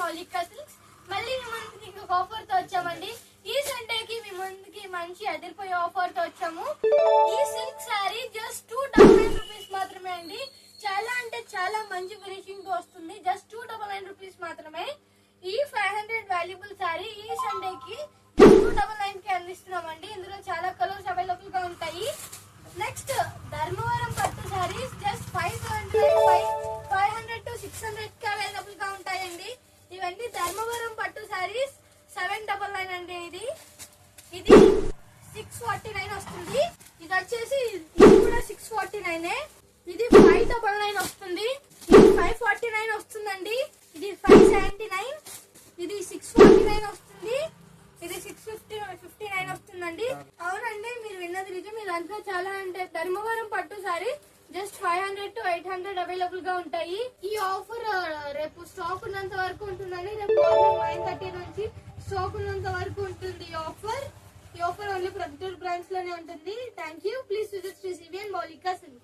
మౌలిక సిల్క్స్. మళ్ళీ మీ ముందుకి ఇంకొక ఆఫర్ తో వచ్చామండి. ఈ సండేకి మీ ముందుకి మంచి అదిరిపోయే ఆఫర్ తో వచ్చాము. ఈ సిల్క్ సారీ జస్ట్ 299 రూపీస్ మాత్రమే అండి. చాలా అంటే చాలా మంచి ఫినిషింగ్ తో వస్తుంది. జస్ట్ 299 రూపీస్ మాత్రమే. ఈ 500 వాల్యుబుల్ సారీ ఈ సండేకి 299 కి అందిస్తున్నామండి. ఇందులో చాలా కలర్స్ అవైలబుల్ గా ఉంటాయి. నెక్స్ట్ ధర్మవరం పట్టు సారీస్ జస్ట్ 500 to 600 కి అవైలబుల్ గా ఉంటాయండి. ఇవన్నీ ధర్మవరం పట్టు సారీస్ 799 అండి. ఇది 649 వస్తుంది. ఇది వచ్చేసి ఇది కూడా 649. ఇది 599 వస్తుంది. ఇది 549 వస్తుందండి. ఇది 579. ఇది 649 వస్తుంది. ఇది 659 వస్తుందండి. అవునండి, మీరు విన్నది నిజం. ఇదంతా చాలా అంటే ధర్మవరం పట్టు సారీ జస్ట్ 500 to 800 అవైలబుల్ గా ఉంటాయి. ఈ ఆఫర్ రేపు స్టాక్ ఉన్నంత వరకు ఉంటుందండి. రేపు మార్నింగ్ 9:30 నుంచి స్టాక్ ఉన్నంత వరకు ఉంటుంది ఈ ఆఫర్. ఓన్లీ ప్రొద్దుటూరు బ్రాంచ్ లోనే ఉంటుంది. Thank you. Please visit Shri CVN Maulika silks.